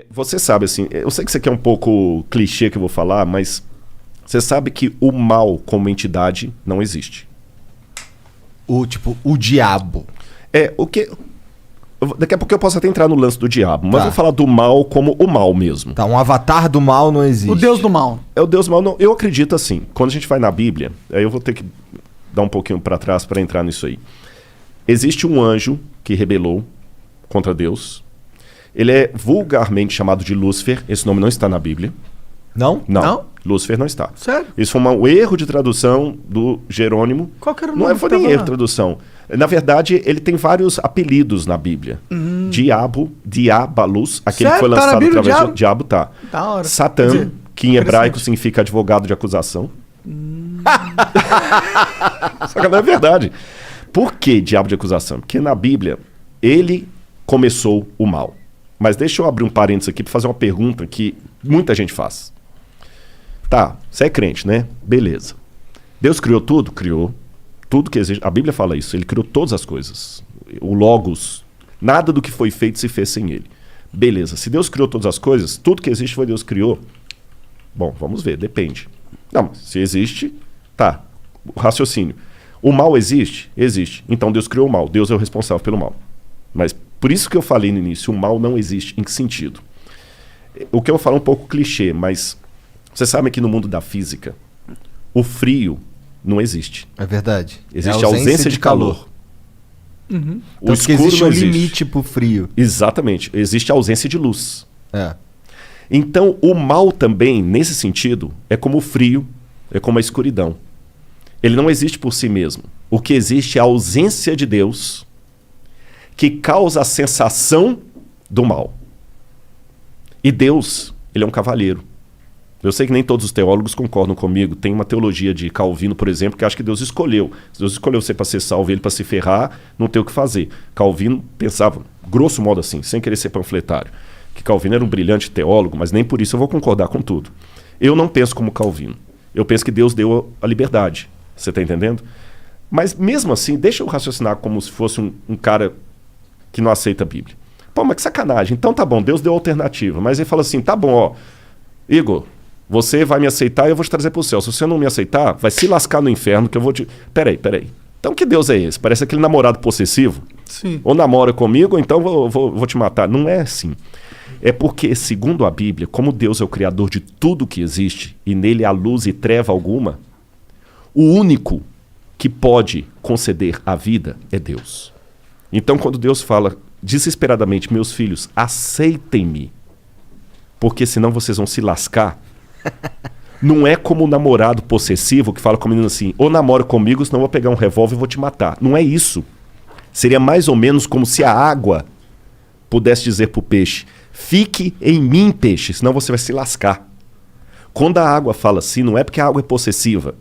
Você sabe, assim, eu sei que isso aqui é um pouco clichê que eu vou falar, mas você sabe que o mal como entidade não existe. O diabo. O que... Daqui a pouco eu posso até entrar no lance do diabo, mas Tá. vou falar do mal como o mal mesmo. Tá, um avatar do mal não existe. O deus do mal. É o Deus mal, não. Eu acredito assim, quando a gente vai na Bíblia, aí eu vou ter que dar um pouquinho para trás para entrar nisso aí. Existe um anjo que rebelou contra Deus. Ele é vulgarmente chamado de Lúcifer. Esse nome não está na Bíblia. Não? Não? Lúcifer não está. Sério? Isso foi um erro de tradução do Jerônimo. Qual que era o Não nome foi que nem tava erro lá? de tradução. Na verdade, ele tem vários apelidos na Bíblia. Diabo, Diabalus, aquele que foi Sério? Tá na lançado Bíblia, através Diabo? do diabo, tá. Da hora. Satã, Quer dizer, que em hebraico interessante. significa advogado de acusação. Só que não é verdade. Por que diabo de acusação? Porque na Bíblia, ele começou o mal. Mas deixa eu abrir um parênteses aqui para fazer uma pergunta que muita gente faz. Tá, você é crente, né? Beleza. Deus criou tudo? Criou. Tudo que existe. A Bíblia fala isso. Ele criou todas as coisas. O Logos. Nada do que foi feito se fez sem ele. Beleza. Se Deus criou todas as coisas, tudo que existe foi Deus que criou. Bom, vamos ver. Depende. Não, se existe, tá. O raciocínio. O mal existe? Existe. Então Deus criou o mal. Deus é o responsável pelo mal. Mas por isso que eu falei no início, o mal não existe. Em que sentido? O que eu vou falar é um pouco clichê, mas você sabe que no mundo da física, o frio não existe. É verdade. Existe É ausência de calor. Uhum. O Tanto que escuro existe não um existe. limite pro frio. Exatamente. Existe ausência de luz. É. Então, o mal também, nesse sentido, é como o frio, é como a escuridão. Ele não existe por si mesmo. O que existe é a ausência de Deus que causa a sensação do mal. E Deus, ele é um cavalheiro. Eu sei que nem todos os teólogos concordam comigo. Tem uma teologia de Calvino, por exemplo, que acha que Deus escolheu. Deus escolheu você para ser salvo, ele para se ferrar, não tem o que fazer. Calvino pensava, grosso modo assim, sem querer ser panfletário, que Calvino era um brilhante teólogo, mas nem por isso eu vou concordar com tudo. Eu não penso como Calvino. Eu penso que Deus deu a liberdade. Você está entendendo? Mas mesmo assim, deixa eu raciocinar como se fosse um cara que não aceita a Bíblia. Pô, mas que sacanagem. Então tá bom, Deus deu alternativa. Mas ele fala assim, tá bom, ó, Igor, você vai me aceitar e eu vou te trazer pro céu. Se você não me aceitar, vai se lascar no inferno que eu vou te... Peraí. Então que Deus é esse? Parece aquele namorado possessivo. Sim. Ou namora comigo, ou então vou te matar. Não é assim. É porque, segundo a Bíblia, como Deus é o criador de tudo que existe, e nele há luz e treva alguma, o único que pode conceder a vida é Deus. Então, quando Deus fala desesperadamente, meus filhos, aceitem-me, porque senão vocês vão se lascar, não é como o namorado possessivo que fala com o menino assim, ou namora comigo, senão eu vou pegar um revólver e vou te matar. Não é isso. Seria mais ou menos como se a água pudesse dizer para o peixe, fique em mim, peixe, senão você vai se lascar. Quando a água fala assim, não é porque a água é possessiva.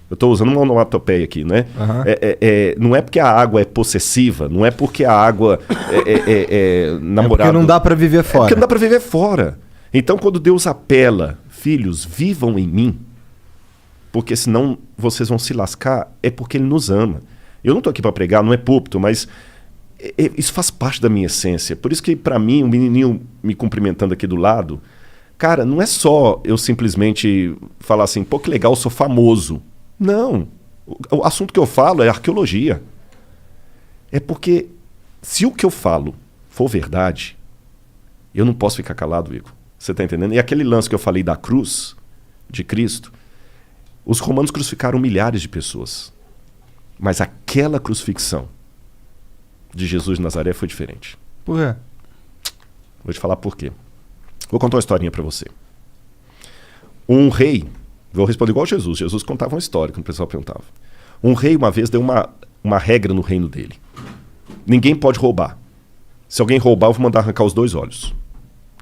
Eu estou usando uma onomatopeia aqui, né? Uhum. Não é porque a água é possessiva, não é porque a água é namorado. É porque não dá pra viver fora. É porque não dá para viver fora. Então, quando Deus apela, filhos, vivam em mim, porque senão vocês vão se lascar, é porque Ele nos ama. Eu não estou aqui para pregar, não é púlpito, mas isso faz parte da minha essência. Por isso que, para mim, o menininho me cumprimentando aqui do lado, cara, não é só eu simplesmente falar assim, pô, que legal, eu sou famoso. Não. O assunto que eu falo é arqueologia. É porque se o que eu falo for verdade, eu não posso ficar calado, Igor. Você está entendendo? E aquele lance que eu falei da cruz de Cristo, os romanos crucificaram milhares de pessoas. Mas aquela crucifixão de Jesus de Nazaré foi diferente. Por quê? Vou te falar por quê. Vou contar uma historinha para você. Um rei, vou responder igual Jesus. Jesus contava uma história, que o pessoal perguntava. Um rei uma vez deu uma regra no reino dele. Ninguém pode roubar. Se alguém roubar, eu vou mandar arrancar os 2 olhos.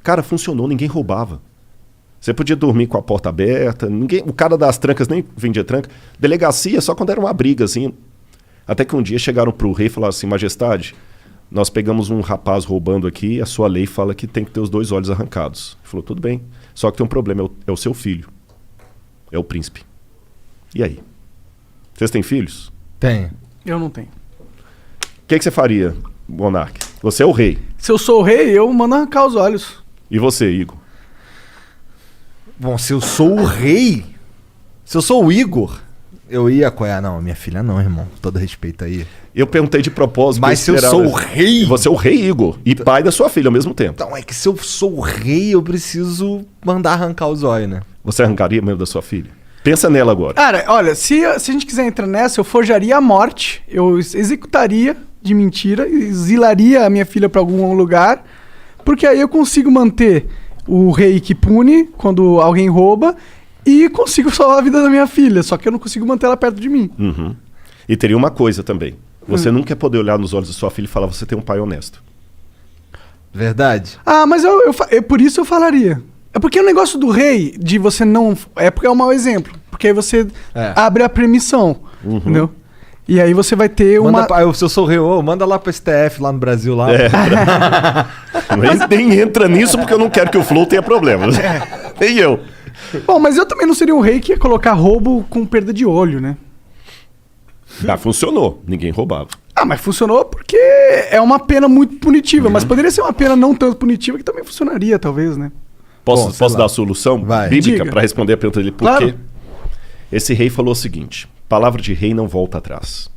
Cara, funcionou, ninguém roubava. Você podia dormir com a porta aberta, o cara das trancas nem vendia tranca. Delegacia só quando era uma briga, assim. Até que um dia chegaram pro rei e falaram assim, majestade, nós pegamos um rapaz roubando aqui, a sua lei fala que tem que ter os 2 olhos arrancados. Ele falou, tudo bem, só que tem um problema, é o seu filho. É o príncipe. E aí? Vocês têm filhos? Tenho. Eu não tenho. O que você faria, Monark? Você é o rei. Se eu sou o rei, eu mando arrancar os olhos. E você, Igor? Bom, se eu sou o rei, se eu sou o Igor, eu ia apoiar. Não, minha filha não, irmão. Todo respeito aí. Eu perguntei de propósito. Mas se eu sou o rei... Você é o rei, Igor, e pai da sua filha ao mesmo tempo. Então, é que se eu sou o rei, eu preciso mandar arrancar os olhos, né? Você arrancaria mesmo da sua filha? Pensa nela agora. Cara, olha, se a gente quiser entrar nessa, eu forjaria a morte, eu executaria de mentira, exilaria a minha filha pra algum lugar, porque aí eu consigo manter o rei que pune quando alguém rouba e consigo salvar a vida da minha filha, só que eu não consigo manter ela perto de mim. Uhum. E teria uma coisa também. Você nunca ia poder olhar nos olhos da sua filha e falar, você tem um pai honesto. Verdade? Ah, mas por isso eu falaria. É porque o negócio do rei, de você não... É porque é um mau exemplo. Porque aí você abre a permissão, entendeu? E aí você vai ter uma... Se eu sou o rei, manda lá pro STF, lá no Brasil. Lá. Nem entra nisso porque eu não quero que o Flow tenha problemas. Nem eu. Bom, mas eu também não seria um rei que ia colocar roubo com perda de olho, né? Ah, funcionou. Ninguém roubava. Ah, mas funcionou porque é uma pena muito punitiva. Mas poderia ser uma pena não tanto punitiva que também funcionaria, talvez, né? Posso dar a solução bíblica para responder a pergunta dele? Por quê? Esse rei falou o seguinte: palavra de rei não volta atrás.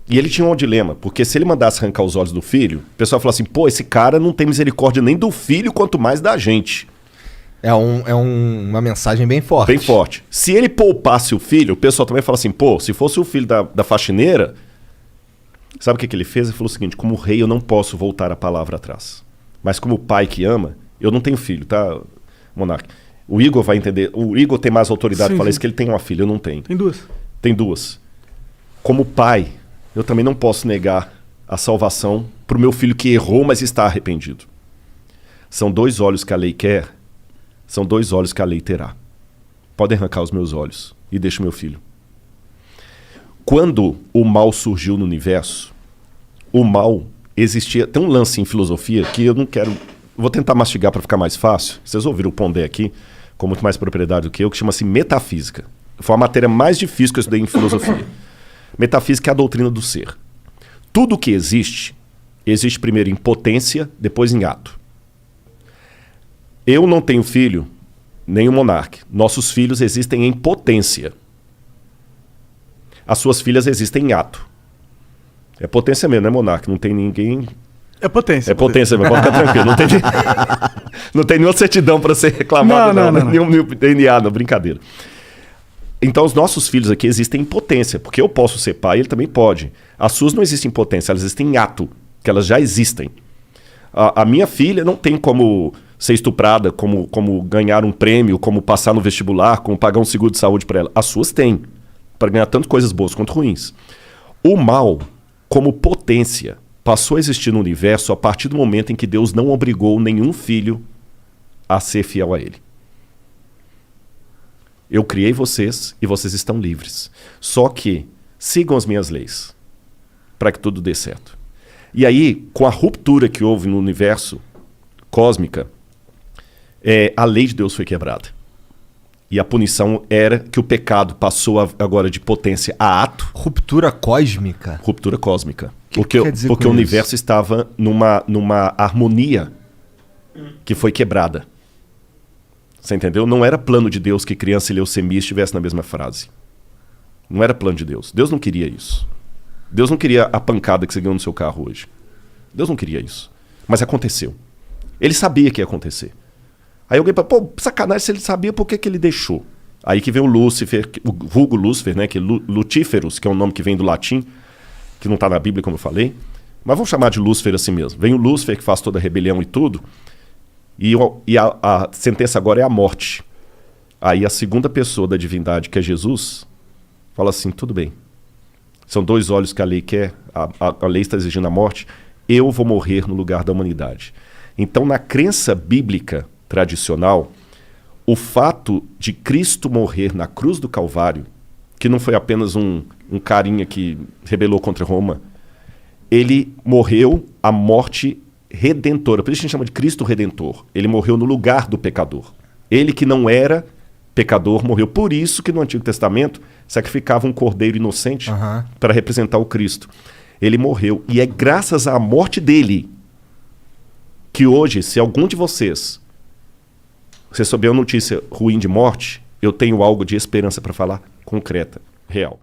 E ele tinha um dilema, porque se ele mandasse arrancar os olhos do filho, o pessoal falou assim, pô, esse cara não tem misericórdia nem do filho, quanto mais da gente. É uma mensagem bem forte. Bem forte. Se ele poupasse o filho, o pessoal também fala assim, pô, se fosse o filho da faxineira, sabe o que ele fez? Ele falou o seguinte, como rei eu não posso voltar a palavra atrás. Mas como pai que ama, eu não tenho filho, tá, Monark? O Igor vai entender, o Igor tem mais autoridade para falar isso, que ele tem uma filha, eu não tenho. Tem duas. Tem duas. Como pai, eu também não posso negar a salvação para o meu filho que errou, mas está arrependido. São 2 olhos que a lei quer, são 2 olhos que a lei terá. Podem arrancar os meus olhos e deixa o meu filho. Quando o mal surgiu no universo, o mal existia... Tem um lance em filosofia que eu não quero... Vou tentar mastigar para ficar mais fácil. Vocês ouviram o Pondé aqui, com muito mais propriedade do que eu, que chama-se metafísica. Foi a matéria mais difícil que eu estudei em filosofia. Metafísica é a doutrina do ser. Tudo que existe primeiro em potência, depois em ato. Eu não tenho filho, nem o Monark. Nossos filhos existem em potência. As suas filhas existem em ato. É potência mesmo, né, Monark? Não tem ninguém... É potência. É potência mesmo, pode ficar tranquilo. Não tem nenhuma certidão para ser reclamado, não. Nenhum DNA, não, brincadeira. Então, os nossos filhos aqui existem em potência, porque eu posso ser pai, ele também pode. As suas não existem em potência, elas existem em ato, que elas já existem. A minha filha não tem como ser estuprada, como ganhar um prêmio, como passar no vestibular, como pagar um seguro de saúde para ela. As suas têm, para ganhar tanto coisas boas quanto ruins. O mal, como potência, passou a existir no universo a partir do momento em que Deus não obrigou nenhum filho a ser fiel a ele. Eu criei vocês e vocês estão livres. Só que sigam as minhas leis para que tudo dê certo. E aí, com a ruptura que houve no universo cósmica, a lei de Deus foi quebrada. E a punição era que o pecado passou agora de potência a ato. Ruptura cósmica? Ruptura cósmica. Porque o universo estava numa harmonia que foi quebrada. Você entendeu? Não era plano de Deus que criança e leucemia estivessem na mesma frase. Não era plano de Deus. Deus não queria isso. Deus não queria a pancada que você ganhou no seu carro hoje. Deus não queria isso. Mas aconteceu. Ele sabia que ia acontecer. Aí alguém fala, pô, sacanagem, se ele sabia, por que ele deixou? Aí que vem o Lúcifer, o vulgo Lúcifer, né? Que é Lutíferus, que é um nome que vem do latim, que não está na Bíblia, como eu falei. Mas vamos chamar de Lúcifer assim mesmo. Vem o Lúcifer, que faz toda a rebelião e tudo. E a sentença agora é a morte. Aí a segunda pessoa da divindade, que é Jesus, fala assim, tudo bem. São 2 olhos que a lei quer, a lei está exigindo a morte, eu vou morrer no lugar da humanidade. Então, na crença bíblica tradicional, o fato de Cristo morrer na cruz do Calvário, que não foi apenas um carinha que rebelou contra Roma, ele morreu a morte redentora. Por isso a gente chama de Cristo Redentor. Ele morreu no lugar do pecador. Ele que não era pecador morreu. Por isso que no Antigo Testamento sacrificava um cordeiro inocente para representar o Cristo. Ele morreu. E é graças à morte dele que hoje, se algum de vocês receber uma notícia ruim de morte, eu tenho algo de esperança para falar concreta, real.